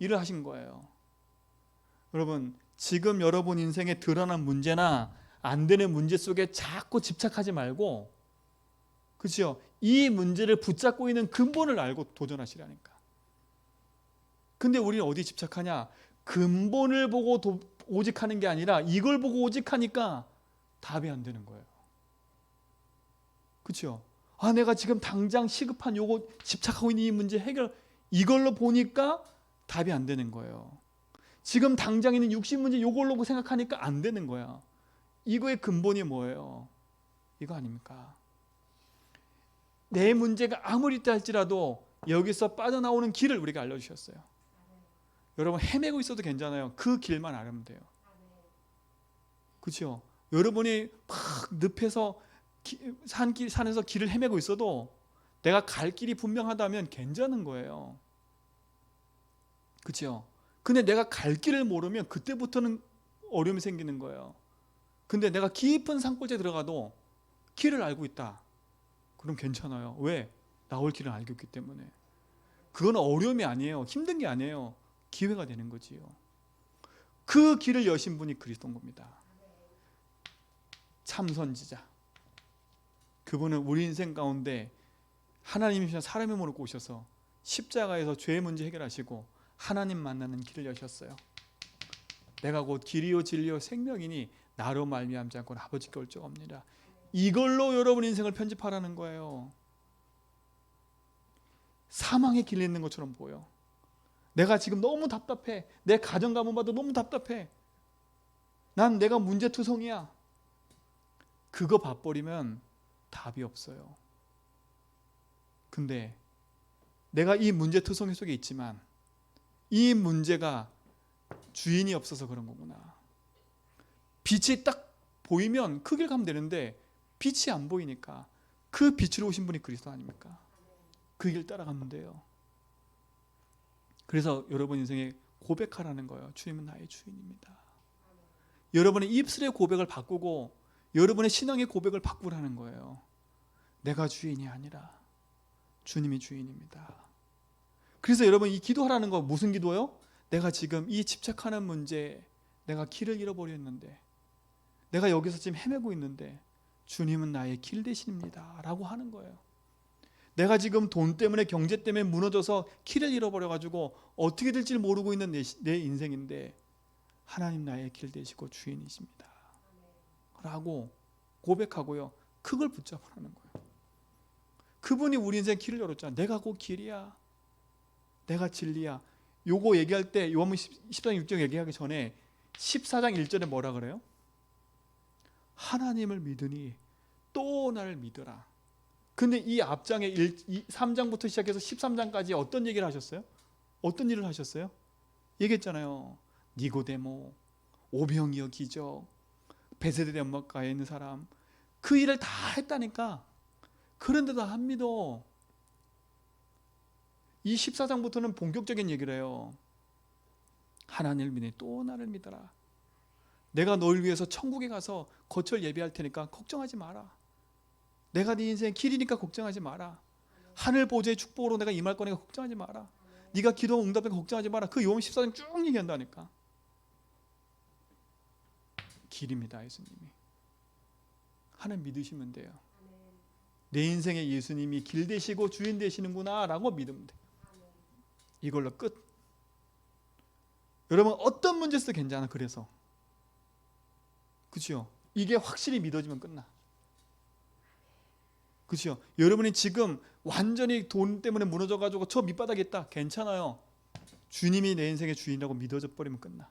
일을 하신 거예요. 여러분, 지금 여러분 인생에 드러난 문제나 안 되는 문제 속에 자꾸 집착하지 말고, 그렇죠? 이 문제를 붙잡고 있는 근본을 알고 도전하시라니까. 근데 우리는 어디 집착하냐? 근본을 보고 오직 하는 게 아니라 이걸 보고 오직 하니까 답이 안 되는 거예요. 그렇죠? 아, 내가 지금 당장 시급한 요거 집착하고 있는 이 문제 해결, 이걸로 보니까 답이 안 되는 거예요. 지금 당장 있는 육신 문제 요걸로 생각하니까 안 되는 거야. 이거의 근본이 뭐예요? 이거 아닙니까? 내 문제가 아무리 있다 할지라도 여기서 빠져나오는 길을 우리가 알려주셨어요. 여러분, 헤매고 있어도 괜찮아요. 그 길만 알면 돼요. 그렇죠? 여러분이 막 늪에서 산에서 길을 헤매고 있어도 내가 갈 길이 분명하다면 괜찮은 거예요. 그렇죠? 근데 내가 갈 길을 모르면 그때부터는 어려움이 생기는 거예요. 근데 내가 깊은 산골짜기에 들어가도 길을 알고 있다. 그럼 괜찮아요. 왜? 나올 길을 알고 있기 때문에. 그건 어려움이 아니에요. 힘든 게 아니에요. 기회가 되는 거지요. 그 길을 여신 분이 그리스도인 겁니다. 참 선지자. 그분은 우리 인생 가운데 하나님이시나 사람의 몸을 꼬셔서 십자가에서 죄의 문제 해결하시고 하나님 만나는 길을 여셨어요. 내가 곧 길이요 진리요 생명이니 나로 말미암지 않고는 아버지께 올 적 없느니라. 이걸로 여러분 인생을 편집하라는 거예요. 사망의 길에 있는 것처럼 보여. 내가 지금 너무 답답해. 내 가정 가문 봐도 너무 답답해. 난 내가 문제투성이야. 그거 봐버리면 답이 없어요. 근데 내가 이 문제투성이 속에 있지만 이 문제가 주인이 없어서 그런 거구나. 빛이 딱 보이면 그 길 가면 되는데 빛이 안 보이니까 그 빛으로 오신 분이 그리스도 아닙니까? 그 길 따라가면 돼요. 그래서 여러분 인생에 고백하라는 거예요. 주님은 나의 주인입니다. 여러분의 입술의 고백을 바꾸고 여러분의 신앙의 고백을 바꾸라는 거예요. 내가 주인이 아니라 주님이 주인입니다. 그래서 여러분 이 기도하라는 거 무슨 기도요? 내가 지금 이 집착하는 문제에 내가 길을 잃어버렸는데 내가 여기서 지금 헤매고 있는데 주님은 나의 길 대신입니다 라고 하는 거예요. 내가 지금 돈 때문에 경제 때문에 무너져서 길을 잃어버려가지고 어떻게 될지 모르고 있는 내 인생인데 하나님 나의 길 되시고 주인이십니다 라고 고백하고요. 그걸 붙잡으라는 거예요. 그분이 우리 인생 길을 열었잖아. 내가 곧 길이야. 내가 진리야. 요거 얘기할 때 요한복음 14장 6절 얘기하기 전에 14장 1절에 뭐라 그래요? 하나님을 믿으니 또 나를 믿으라. 근데 이 앞장에 3장부터 시작해서 13장까지 어떤 얘기를 하셨어요? 어떤 일을 하셨어요? 얘기했잖아요. 니고데모, 오병이어 기적, 베세대 연못가에 있는 사람, 그 일을 다 했다니까. 그런데도 안 믿어. 이 14장부터는 본격적인 얘기를 해요. 하나님을 믿으니 또 나를 믿어라. 내가 너를 위해서 천국에 가서 거처를 예비할 테니까 걱정하지 마라. 내가 네 인생의 길이니까 걱정하지 마라. 하늘 보좌의 축복으로 내가 임할 거니까 걱정하지 마라. 네가 기도 응답하니까 걱정하지 마라. 그 요한 14장 쭉 얘기한다니까. 길입니다, 예수님이. 하나님 믿으시면 돼요. 내 인생의 예수님이 길 되시고 주인 되시는구나 라고 믿으면 돼. 이걸로 끝. 여러분 어떤 문제 있어도 괜찮아. 그래서 그렇죠? 이게 확실히 믿어지면 끝나. 그렇죠? 여러분이 지금 완전히 돈 때문에 무너져가지고 저 밑바닥에 있다. 괜찮아요. 주님이 내 인생의 주인이라고 믿어져 버리면 끝나.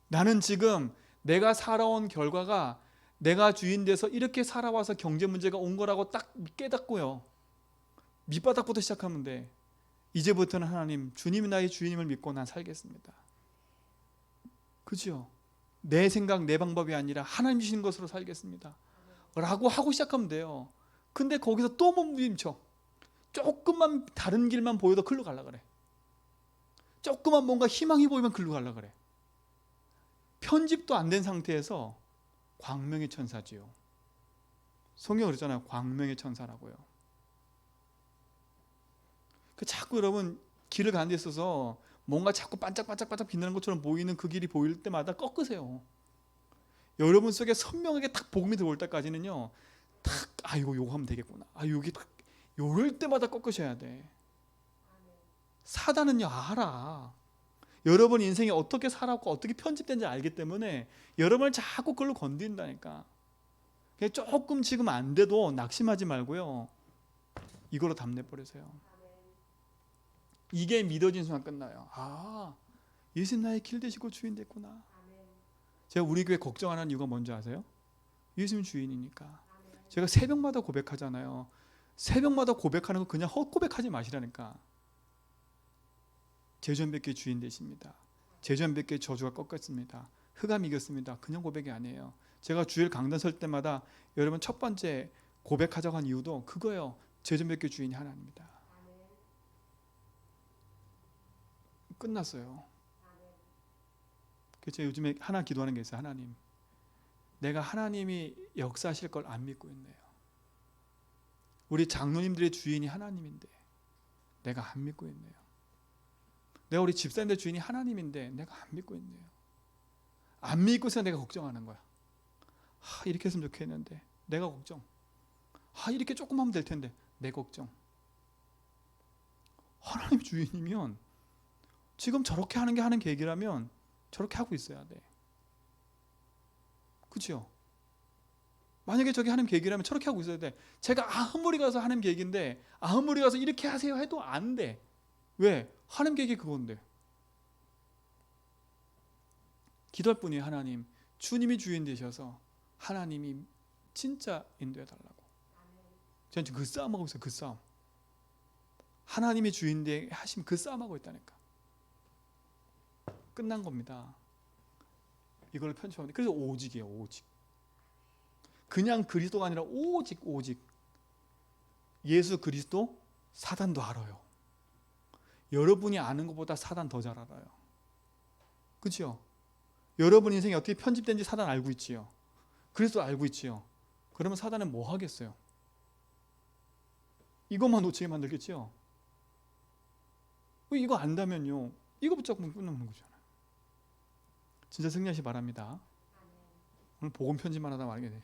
나는 지금 내가 살아온 결과가 내가 주인 돼서 이렇게 살아와서 경제 문제가 온 거라고 딱 깨닫고요. 밑바닥부터 시작하면 돼. 이제부터는 하나님, 주님이 나의 주인임을 믿고 난 살겠습니다. 그죠? 내 생각, 내 방법이 아니라 하나님 주시는 것으로 살겠습니다. 라고 하고 시작하면 돼요. 근데 거기서 또 못 부딪혀. 조금만 다른 길만 보여도 글로 가려고 그래. 조금만 뭔가 희망이 보이면 글로 가려고 그래. 편집도 안 된 상태에서 광명의 천사지요. 성경 그랬잖아요. 광명의 천사라고요. 그 자꾸 여러분 길을 가는 데 있어서 뭔가 자꾸 반짝반짝반짝 빛나는 것처럼 보이는 그 길이 보일 때마다 꺾으세요. 여러분 속에 선명하게 딱 복음이 들어올 때까지는요. 딱 요거 하면 되겠구나. 여기 딱 요럴 때마다 꺾으셔야 돼. 사단은요 알아. 여러분 인생이 어떻게 살았고 어떻게 편집된지 알기 때문에 여러분을 자꾸 그걸로 건드린다니까. 그냥 조금 지금 안 돼도 낙심하지 말고요. 이걸로 담내버리세요. 이게 믿어진 순간 끝나요. 예수님 나의 길 되시고 주인 됐구나. 제가 우리 교회 걱정 안 하는 이유가 뭔지 아세요? 예수님 주인이니까. 제가 새벽마다 고백하잖아요. 새벽마다 고백하는 거 그냥 헛고백하지 마시라니까. 제전백개 주인 되십니다. 제전백개 저주가 꺾였습니다. 흑암이 이겼습니다. 그냥 고백이 아니에요. 제가 주일 강단 설 때마다 여러분 첫 번째 고백하자고 한 이유도 그거예요. 제전백개 주인이 하나님입니다. 끝났어요. 그래서 요즘에 하나 기도하는 게 있어요. 하나님, 내가 하나님이 역사하실 걸 안 믿고 있네요. 우리 장로님들의 주인이 하나님인데 내가 안 믿고 있네요. 내가 우리 집사님들 주인이 하나님인데 내가 안 믿고 있네요. 안 믿고서 내가 걱정하는 거야. 이렇게 했으면 좋겠는데 내가 걱정. 이렇게 조금 하면 될 텐데 내 걱정. 하나님 주인이면 지금 저렇게 하는 게 하는 계획이라면 저렇게 하고 있어야 돼. 그렇죠? 만약에 저게 하나님 계획이라면 저렇게 하고 있어야 돼. 제가 아무리 가서 하나님 계획인데 아무리 가서 이렇게 하세요 해도 안 돼. 왜? 하나님 계획이 그건데. 기도할 뿐이 하나님, 주님이 주인 되셔서 하나님이 진짜 인도해 달라고. 저는 지금 그 싸움하고 있어요. 그 싸움. 하나님이 주인 되 하시면 그 싸움하고 있다니까. 끝난 겁니다. 이걸 편집하면 그래서 오직이에요. 오직. 그냥 그리스도가 아니라 오직 예수 그리스도. 사단도 알아요. 여러분이 아는 것보다 사단 더 잘 알아요. 그렇죠? 여러분 인생이 어떻게 편집된지 사단 알고 있지요. 그리스도 알고 있지요. 그러면 사단은 뭐 하겠어요? 이것만 놓치게 만들겠지요. 이거 안다면요, 이거 붙잡으면 끝나는 거잖아요. 진짜 승리하시 바랍니다. 오늘 복음 편집만 하다 말게 돼.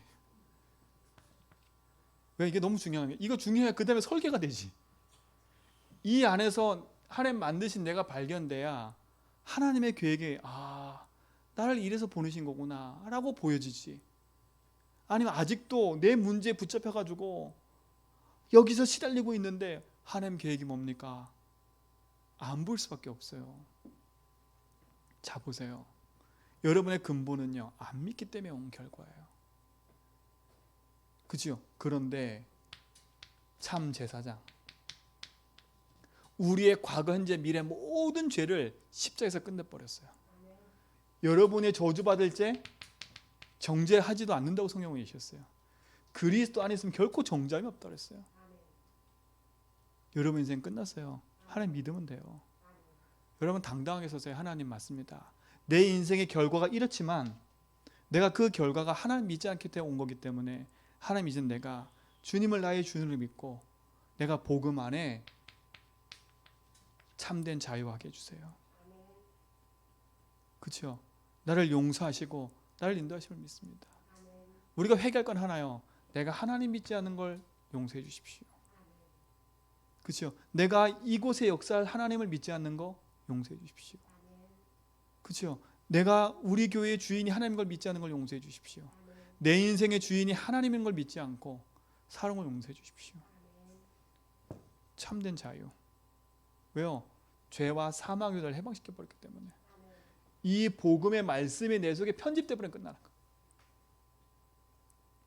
왜? 이게 너무 중요한 게, 이거 중요해야 그 다음에 설계가 되지. 이 안에서 하나님 만드신 내가 발견돼야 하나님의 계획에 나를 이래서 보내신 거구나 라고 보여지지. 아니면 아직도 내 문제에 붙잡혀가지고 여기서 시달리고 있는데 하나님 계획이 뭡니까? 안 볼 수밖에 없어요. 자, 보세요. 여러분의 근본은요, 안 믿기 때문에 온 결과예요. 그죠? 그런데 참 제사장, 우리의 과거, 현재, 미래 모든 죄를 십자가에서 끝내버렸어요. 여러분의 저주받을 죄 정죄하지도 않는다고 성경에 계셨어요. 그리스도 안에 있으면 결코 정죄함이 없다고 했어요. 여러분 인생 끝났어요. 하나님 믿으면 돼요. 여러분 당당하게 서세요. 하나님 맞습니다. 내 인생의 결과가 이렇지만 내가 그 결과가 하나님 믿지 않기 때문에 온 거기 때문에 하나님 이제 내가 주님을 나의 주님을 믿고 내가 복음 안에 참된 자유하게 해주세요. 그렇죠? 나를 용서하시고 나를 인도하심을 믿습니다. 우리가 회개할 건 하나요. 내가 하나님 믿지 않는 걸 용서해 주십시오. 그렇죠? 내가 이곳의 역사할 하나님을 믿지 않는 거 용서해 주십시오. 그렇죠? 내가 우리 교회의 주인이 하나님인 걸 믿지 않는 걸 용서해 주십시오. 내 인생의 주인이 하나님인 걸 믿지 않고 사는 걸 용서해 주십시오. 참된 자유. 왜요? 죄와 사망의 를 해방시켜 버렸기 때문에. 이 복음의 말씀이 내 속에 편집돼 버리면 끝나는 거예요.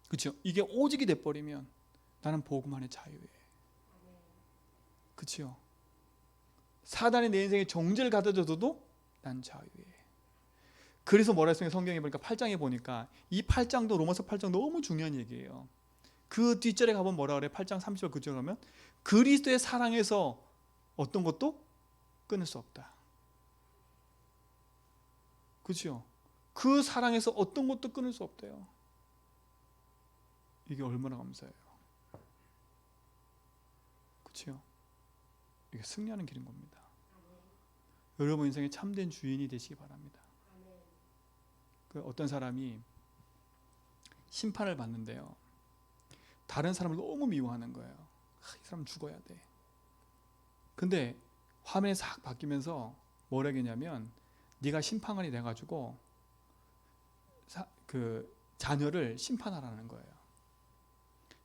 그렇죠? 이게 오직이 돼 버리면 나는 복음 안에 자유해. 그렇죠? 사단이 내 인생에 정죄를 가져다 줘도 난 자유해. 그래서 뭐라 했어요? 성경에 보니까 8장에 보니까 이 8장도 로마서 8장 너무 중요한 얘기예요. 그 뒷절에 가보면 뭐라 그래요? 8장 30절 그쪽에 가면 그리스도의 사랑에서 어떤 것도 끊을 수 없다. 그렇죠? 그 사랑에서 어떤 것도 끊을 수 없대요. 이게 얼마나 감사해요. 그렇죠? 이게 승리하는 길인 겁니다. 여러분 인생의 참된 주인이 되시기 바랍니다. 그 어떤 사람이 심판을 받는데요. 다른 사람을 너무 미워하는 거예요. 이 사람 죽어야 돼. 근데 화면이 싹 바뀌면서 뭐라 했냐면 네가 심판관이 돼가지고 그 자녀를 심판하라는 거예요.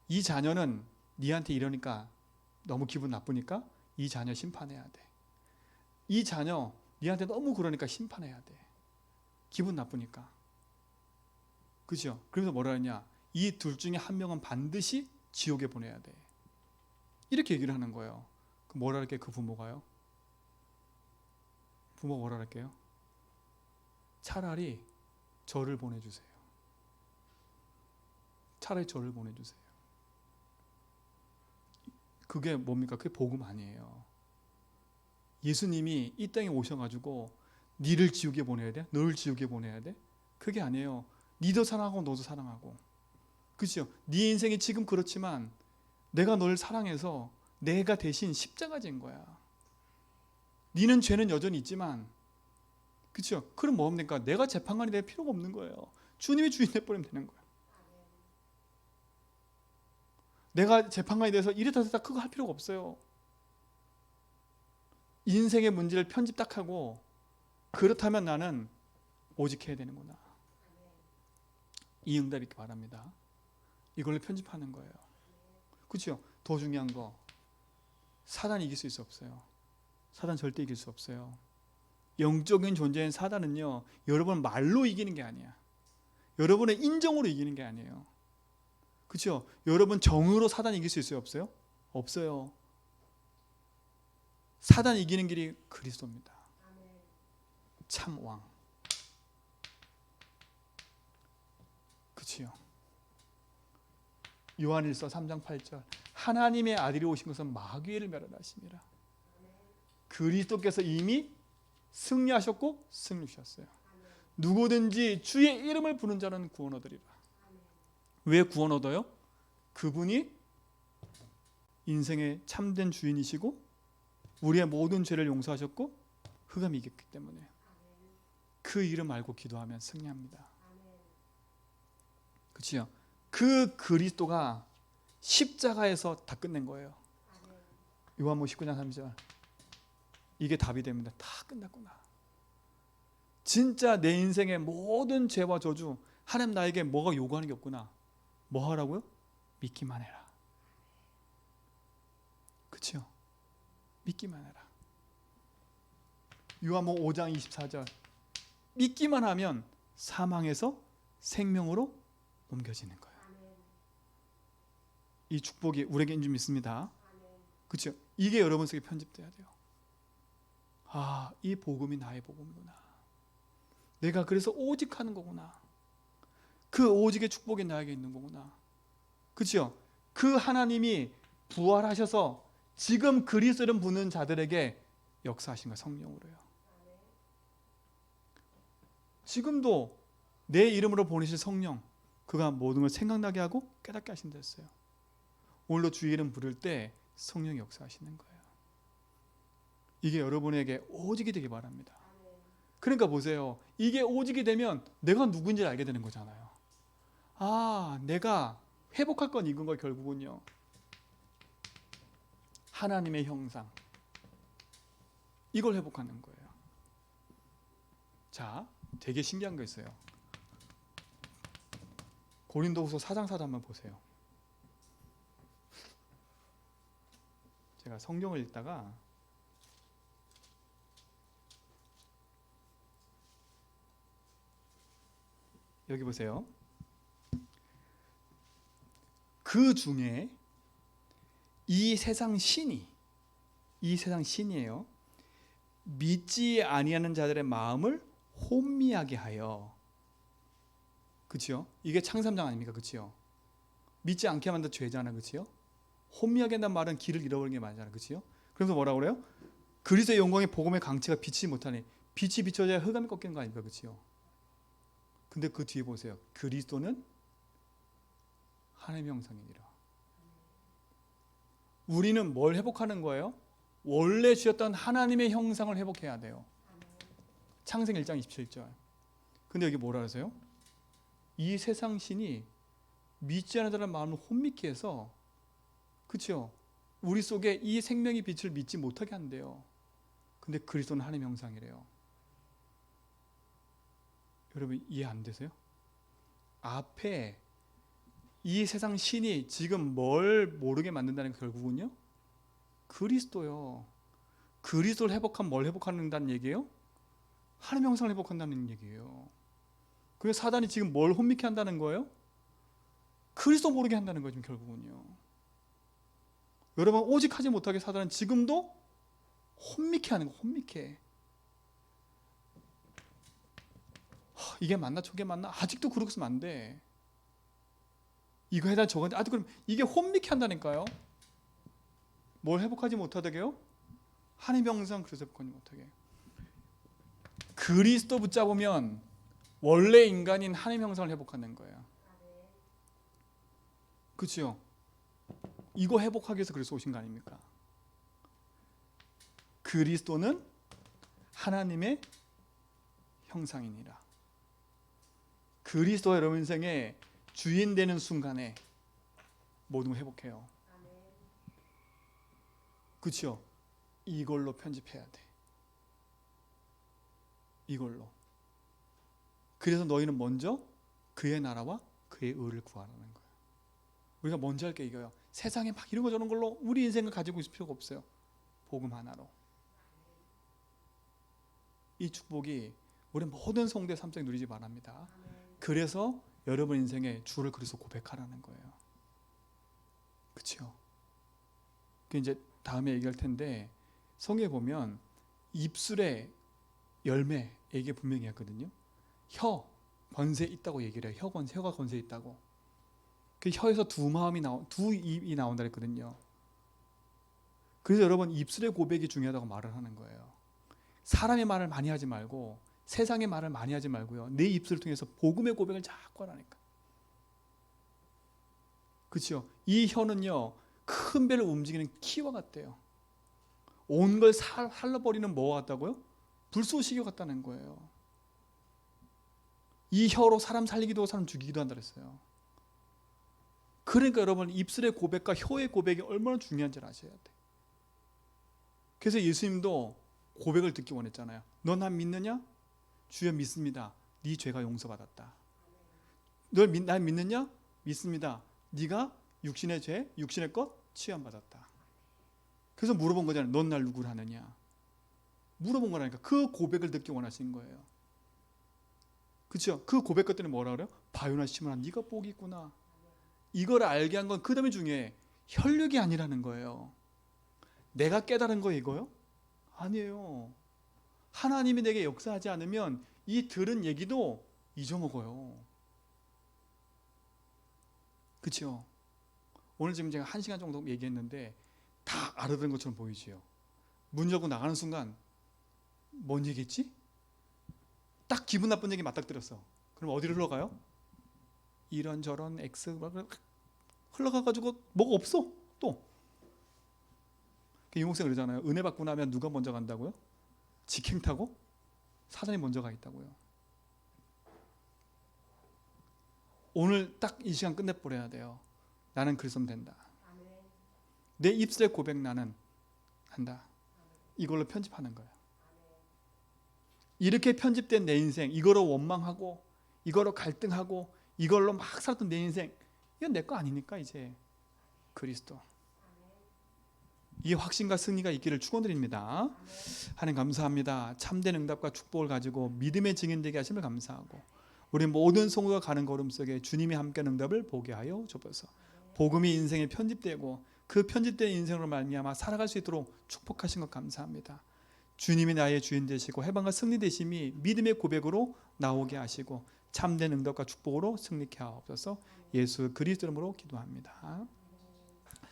이 자녀는 네한테 이러니까 너무 기분 나쁘니까 이 자녀 심판해야 돼. 이 자녀 네한테 너무 그러니까 심판해야 돼. 기분 나쁘니까. 그죠? 그래서 뭐라 했냐? 이 둘 중에 한 명은 반드시 지옥에 보내야 돼. 이렇게 얘기를 하는 거예요. 그 뭐라 할게 그 부모가요? 부모가 뭐라 할게요? 차라리 저를 보내주세요. 차라리 저를 보내주세요. 그게 뭡니까? 그게 복음 아니에요. 예수님이 이 땅에 오셔가지고 니를 지옥에 보내야 돼? 너를 지옥에 보내야 돼? 그게 아니에요. 니도 사랑하고 너도 사랑하고. 그렇죠? 네 인생이 지금 그렇지만 내가 널 사랑해서 내가 대신 십자가 진 거야. 니는 죄는 여전히 있지만 그렇죠? 그럼 뭡니까? 내가 재판관이 될 필요가 없는 거예요. 주님이 주인 돼버리면 되는 거예요. 내가 재판관이 돼서 이랬다 저랬다 그거 할 필요가 없어요. 인생의 문제를 편집 딱 하고 그렇다면 나는 오직 해야 되는구나. 이 응답 있기 바랍니다. 이걸로 편집하는 거예요. 그렇죠? 더 중요한 거 사단이 이길 수 없어요. 사단 절대 이길 수 없어요. 영적인 존재인 사단은요, 여러분 말로 이기는 게 아니야. 여러분의 인정으로 이기는 게 아니에요. 그렇죠? 여러분 정으로 사단 이길 수 있어요? 없어요? 없어요. 사단 이기는 길이 그리스도입니다. 참 왕. 그렇지요? 요한일서 3장 8절 하나님의 아들이 오신 것은 마귀를 멸하심이라. 그리스도께서 이미 승리하셨고 승리 주셨어요. 누구든지 주의 이름을 부르는 자는 구원 얻으리라. 왜 구원 얻어요? 그분이 인생의 참된 주인이시고 우리의 모든 죄를 용서하셨고 흑암이 이겼기 때문에 그 이름 알고 기도하면 승리합니다. 그렇죠? 그 그리스도가 십자가에서 다 끝낸 거예요. 요한복음 19장 3절 이게 답이 됩니다. 다 끝났구나. 진짜 내 인생의 모든 죄와 저주 하나님 나에게 뭐가 요구하는 게 없구나. 뭐 하라고요? 믿기만 해라. 그렇죠? 믿기만 해라. 요한복음 5장 24절. 믿기만 하면 사망에서 생명으로 옮겨지는 거예요. 이 축복이 우리에게 있는 줄 믿습니다. 그렇죠? 이게 여러분 속에 편집돼야 돼요. 아, 이 복음이 나의 복음이구나. 내가 그래서 오직 하는 거구나. 그 오직의 축복이 나에게 있는 거구나. 그렇죠? 그 하나님이 부활하셔서 지금 그리스도를 부는 자들에게 역사하신 거예요. 성령으로요. 지금도 내 이름으로 보내실 성령, 그가 모든 걸 생각나게 하고 깨닫게 하신다 했어요. 오늘도 주의 이름 부를 때 성령이 역사하시는 거예요. 이게 여러분에게 오직이 되기 바랍니다. 그러니까 보세요. 이게 오직이 되면 내가 누구인지를 알게 되는 거잖아요. 아, 내가 회복할 건 이건 거 결국은요. 하나님의 형상. 이걸 회복하는 거예요. 자, 되게 신기한 거 있어요. 고린도후서 4장 4절 한번 보세요. 제가 성경을 읽다가 여기 보세요. 그 중에 이 세상 신이에요. 믿지 아니하는 자들의 마음을 혼미하게 하여. 그렇죠? 이게 창삼장 아닙니까? 그렇죠? 믿지 않게 만든 죄잖아. 그렇죠? 혼미하게 한다는 말은 길을 잃어버리는 게 맞잖아. 그렇죠? 그래서 뭐라고 그래요? 그리스도의 영광의 복음의 강체가 비치지 못하니 빛이 비춰져야 흑암이 꺾이는 거 아닙니까? 그렇죠? 근데 그 뒤에 보세요. 그리스도는 하나님의 형상이니라. 우리는 뭘 회복하는 거예요? 원래 주셨던 하나님의 형상을 회복해야 돼요. 창세기 1장 27절. 근데 여기 뭐라 그러세요? 이 세상 신이 믿지 않는 자의 마음을 혼미케 해서, 그렇죠? 우리 속에 이 생명의 빛을 믿지 못하게 한대요. 근데 그리스도는 하나님의 형상이래요. 여러분 이해 안 되세요? 앞에 이 세상 신이 지금 뭘 모르게 만든다는 게 결국은요? 그리스도요. 그리스도를 회복하면 뭘 회복한다는 얘기예요? 하나님의 형상을 회복한다는 얘기예요. 그래서 사단이 지금 뭘 혼미케 한다는 거예요? 그리스도 모르게 한다는 거죠, 결국은요. 여러분 오직 하지 못하게 사단은 지금도 혼미케 하는 거예요. 혼미케. 이게 맞나 저게 맞나? 아직도 그렇게 쓰면 안 돼. 이거 해다 저거 해다. 그럼 이게 혼미케 한다니까요. 뭘 회복하지 못하다게요? 하나님의 형상 그래서 회복하지 못하게. 그리스도 붙잡으면 원래 인간인 하나님의 형상을 회복하는 거예요. 그렇죠? 이거 회복하기 위해서 그래서 오신 거 아닙니까? 그리스도는 하나님의 형상이니라. 그리스도가 여러분 인생에 주인 되는 순간에 모든 걸 회복해요. 그렇죠? 이걸로 편집해야 돼. 이걸로. 그래서 너희는 먼저 그의 나라와 그의 의를 구하라는 거예요. 우리가 먼저 할 게 이거예요. 세상에 막 이런 거 저런 걸로 우리 인생을 가지고 있을 필요가 없어요. 복음 하나로. 이 축복이 우리 모든 성도의 삶 속에 누리지 바랍니다. 그래서 여러분 인생에 주를 그리스도 고백하라는 거예요. 그렇죠? 그 이제 다음에 얘기할 텐데 성경에 보면 입술의 열매 얘기 분명히 하거든요. 혀 권세 있다고 얘기를 해요. 혀가 권세 있다고. 그 혀에서 두 입이 나온다 그랬거든요. 그래서 여러분 입술의 고백이 중요하다고 말을 하는 거예요. 사람의 말을 많이 하지 말고 세상의 말을 많이 하지 말고요. 내 입술을 통해서 복음의 고백을 자꾸 하라니까. 그렇죠? 이 혀는요. 큰 배를 움직이는 키와 같대요. 온 걸 살라버리는 뭐와 같다고요? 불쏘시개 같다는 거예요. 이 혀로 사람 살리기도 하고 사람 죽이기도 한다 그랬어요. 그러니까 여러분 입술의 고백과 혀의 고백이 얼마나 중요한지를 아셔야 돼. 그래서 예수님도 고백을 듣기 원했잖아요. 너 난 믿느냐? 주여 믿습니다. 네 죄가 용서받았다. 너 날 믿느냐? 믿습니다. 네가 육신의 죄, 육신의 것 취함받았다. 그래서 물어본 거잖아요. 넌 날 누구를 하느냐. 물어본 거라니까. 그 고백을 듣기 원하신 거예요. 그렇죠? 그 고백 끝에는 뭐라 그래요? 바요나 시몬아 네가 복이 있구나. 이걸 알게 한 건 그 다음에 중요해. 혈육이 아니라는 거예요. 내가 깨달은 거 이거요? 아니에요. 하나님이 내게 역사하지 않으면 이 들은 얘기도 잊어먹어요. 그렇죠? 오늘 지금 제가 1시간 정도 얘기했는데 다 알아듣는 것처럼 보이지요. 문 열고 나가는 순간 뭔 얘기했지? 딱 기분 나쁜 얘기 맞닥뜨렸어. 그럼 어디로 흘러가요? 이런저런 X 흘러가가지고 뭐가 없어 또. 유목생 그러잖아요. 은혜 받고 나면 누가 먼저 간다고요? 직행 타고? 사단이 먼저 가 있다고요. 오늘 딱 이 시간 끝내버려야 돼요. 나는 그랬으면 된다. 내 입술의 고백 나는 한다. 이걸로 편집하는 거예요. 이렇게 편집된 내 인생, 이거로 원망하고 이거로 갈등하고 이걸로 막 살았던 내 인생, 이건 내 거 아니니까 이제 그리스도. 이 확신과 승리가 있기를 축원드립니다. 하나님 감사합니다. 참된 응답과 축복을 가지고 믿음의 증인되게 하심을 감사하고 우리 모든 성도가 가는 걸음 속에 주님이 함께하는 응답을 보게 하여 주옵소서. 복음이 인생에 편집되고 그 편집된 인생으로 말미암아 살아갈 수 있도록 축복하신 것 감사합니다. 주님이 나의 주인 되시고 해방과 승리 되심이 믿음의 고백으로 나오게 하시고 참된 응답과 축복으로 승리케 하옵소서. 예수 그리스도 이름으로 기도합니다.